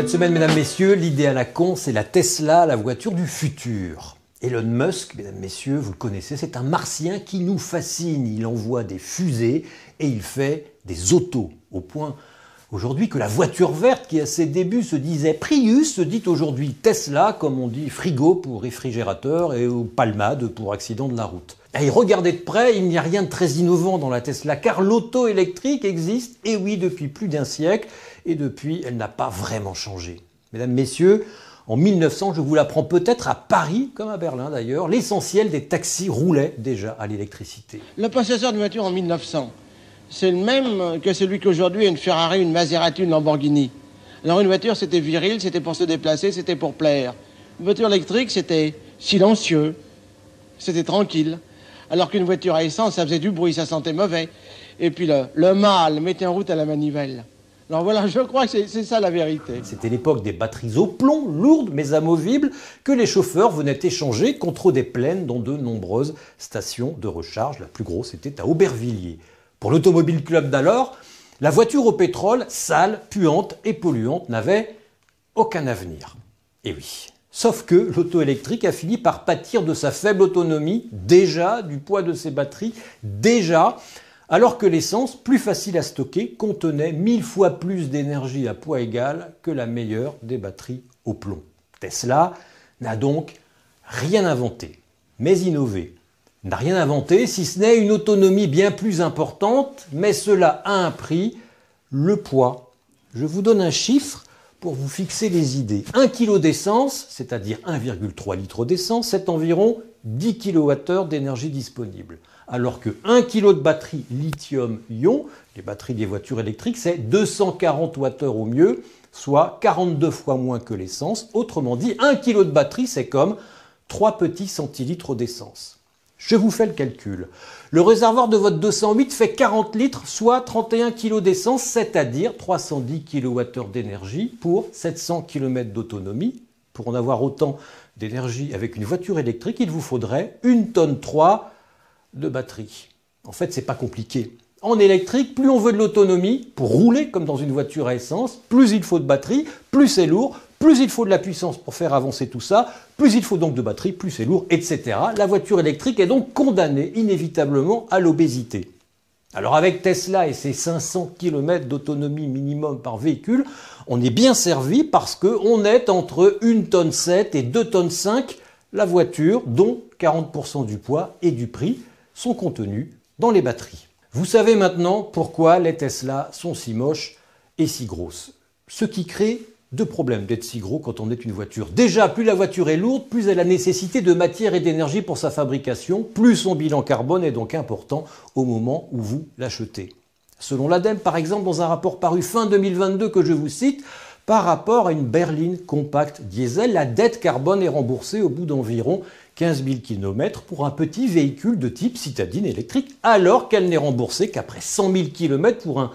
Cette semaine, mesdames, messieurs, l'idée à la con, c'est la Tesla, la voiture du futur. Elon Musk, mesdames, messieurs, vous le connaissez, c'est un martien qui nous fascine. Il envoie des fusées et il fait des autos. Au point aujourd'hui que la voiture verte qui à ses débuts se disait Prius se dit aujourd'hui Tesla, comme on dit frigo pour réfrigérateur et palmade pour accident de la route. Et regardez de près, il n'y a rien de très innovant dans la Tesla, car l'auto électrique existe, et oui, depuis plus d'un siècle, et depuis, elle n'a pas vraiment changé. Mesdames, messieurs, en 1900, je vous l'apprends peut-être à Paris, comme à Berlin d'ailleurs, l'essentiel des taxis roulait déjà à l'électricité. Le possesseur de voiture en 1900, c'est le même que celui qu'aujourd'hui a une Ferrari, une Maserati, une Lamborghini. Alors une voiture, c'était viril, c'était pour se déplacer, c'était pour plaire. Une voiture électrique, c'était silencieux, c'était tranquille. Alors qu'une voiture à essence, ça faisait du bruit, ça sentait mauvais. Et puis le mâle mettait en route à la manivelle. Alors voilà, je crois que c'est ça la vérité. C'était l'époque des batteries au plomb, lourdes mais amovibles, que les chauffeurs venaient échanger contre des plaines dans de nombreuses stations de recharge. La plus grosse était à Aubervilliers. Pour l'Automobile Club d'alors, la voiture au pétrole, sale, puante et polluante, n'avait aucun avenir. Et oui. Sauf que l'auto électrique a fini par pâtir de sa faible autonomie, déjà, du poids de ses batteries, déjà, alors que l'essence, plus facile à stocker, contenait 1000 fois plus d'énergie à poids égal que la meilleure des batteries au plomb. Tesla n'a donc rien inventé, mais innové. N'a rien inventé, si ce n'est une autonomie bien plus importante, mais cela a un prix, le poids. Je vous donne un chiffre pour vous fixer les idées. 1 kg d'essence, c'est-à-dire 1,3 litre d'essence, c'est environ 10 kWh d'énergie disponible. Alors que 1 kg de batterie lithium-ion, les batteries des voitures électriques, c'est 240 Wh au mieux, soit 42 fois moins que l'essence. Autrement dit, 1 kg de batterie, c'est comme 3 petits centilitres d'essence. Je vous fais le calcul. Le réservoir de votre 208 fait 40 litres, soit 31 kg d'essence, c'est-à-dire 310 kWh d'énergie pour 700 km d'autonomie. Pour en avoir autant d'énergie avec une voiture électrique, il vous faudrait 1,3 tonne de batterie. En fait, c'est pas compliqué. En électrique, plus on veut de l'autonomie, pour rouler comme dans une voiture à essence, plus il faut de batterie, plus c'est lourd, plus il faut de la puissance pour faire avancer tout ça, plus il faut donc de batterie, plus c'est lourd, etc. La voiture électrique est donc condamnée inévitablement à l'obésité. Alors avec Tesla et ses 500 km d'autonomie minimum par véhicule, on est bien servi parce qu'on est entre 1,7 tonne et 2,5 tonnes la voiture, dont 40% du poids et du prix sont contenus dans les batteries. Vous savez maintenant pourquoi les Tesla sont si moches et si grosses. Ce qui crée deux problèmes d'être si gros quand on est une voiture. Déjà, plus la voiture est lourde, plus elle a nécessité de matière et d'énergie pour sa fabrication, plus son bilan carbone est donc important au moment où vous l'achetez. Selon l'ADEME, par exemple, dans un rapport paru fin 2022 que je vous cite, par rapport à une berline compacte diesel, la dette carbone est remboursée au bout d'environ 15 000 km pour un petit véhicule de type citadine électrique, alors qu'elle n'est remboursée qu'après 100 000 km pour un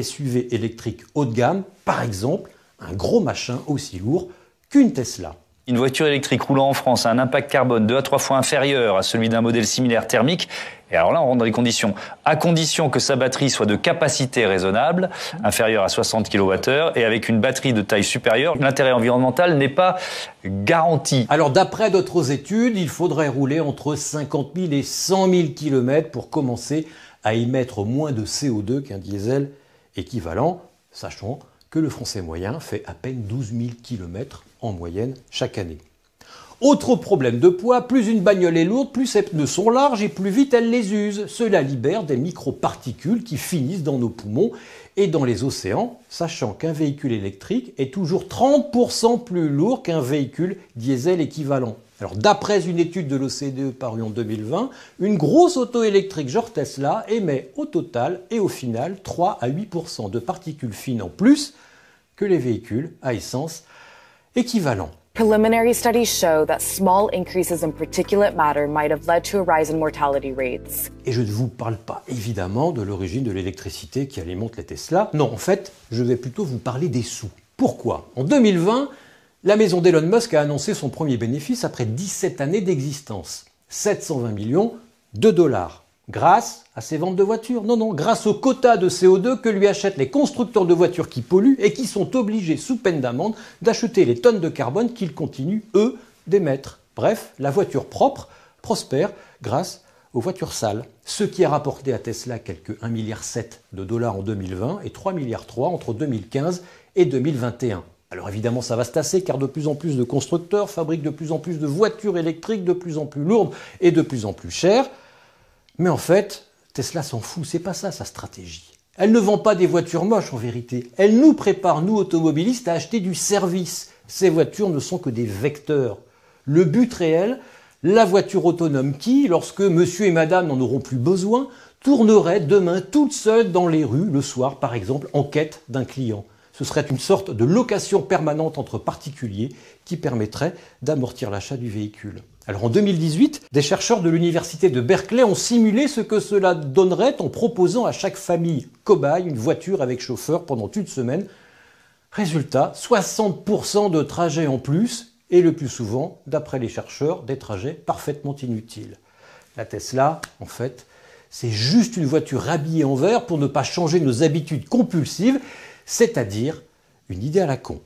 SUV électrique haut de gamme, par exemple, un gros machin aussi lourd qu'une Tesla. Une voiture électrique roulant en France a un impact carbone 2 à 3 fois inférieur à celui d'un modèle similaire thermique. Et alors là, on rentre dans les conditions. À condition que sa batterie soit de capacité raisonnable, inférieure à 60 kWh, et avec une batterie de taille supérieure, l'intérêt environnemental n'est pas garanti. Alors d'après d'autres études, il faudrait rouler entre 50 000 et 100 000 km pour commencer à émettre moins de CO2 qu'un diesel équivalent, sachant que le Français moyen fait à peine 12 000 km en moyenne chaque année. Autre problème de poids, plus une bagnole est lourde, plus ses pneus sont larges et plus vite elle les use. Cela libère des microparticules qui finissent dans nos poumons et dans les océans, sachant qu'un véhicule électrique est toujours 30% plus lourd qu'un véhicule diesel équivalent. Alors d'après une étude de l'OCDE parue en 2020, une grosse auto électrique genre Tesla émet au total et au final 3 à 8% de particules fines en plus que les véhicules à essence équivalents. Preliminary studies show that small increases in particulate matter might have led to a rise in mortality rates. Et je ne vous parle pas évidemment de l'origine de l'électricité qui alimente les Tesla. Non, en fait, je vais plutôt vous parler des sous. Pourquoi ? En 2020, la maison d'Elon Musk a annoncé son premier bénéfice après 17 années d'existence. 720 millions de dollars. grâce à ses ventes de voitures. Non, non, grâce au quota de CO2 que lui achètent les constructeurs de voitures qui polluent et qui sont obligés, sous peine d'amende, d'acheter les tonnes de carbone qu'ils continuent, eux, d'émettre. Bref, la voiture propre prospère grâce aux voitures sales. Ce qui a rapporté à Tesla quelques 1,7 milliard de dollars en 2020 et 3,3 milliards entre 2015 et 2021. Alors évidemment, ça va se tasser car de plus en plus de constructeurs fabriquent de plus en plus de voitures électriques, de plus en plus lourdes et de plus en plus chères. Mais en fait, Tesla s'en fout, c'est pas ça sa stratégie. Elle ne vend pas des voitures moches en vérité. Elle nous prépare, nous automobilistes, à acheter du service. Ces voitures ne sont que des vecteurs. Le but réel, la voiture autonome qui, lorsque monsieur et madame n'en auront plus besoin, tournerait demain toute seule dans les rues, le soir par exemple, en quête d'un client. Ce serait une sorte de location permanente entre particuliers qui permettrait d'amortir l'achat du véhicule. Alors en 2018, des chercheurs de l'université de Berkeley ont simulé ce que cela donnerait en proposant à chaque famille cobaye une voiture avec chauffeur pendant une semaine. Résultat, 60% de trajets en plus et le plus souvent, d'après les chercheurs, des trajets parfaitement inutiles. La Tesla, en fait, c'est juste une voiture habillée en vert pour ne pas changer nos habitudes compulsives, c'est-à-dire une idée à la con.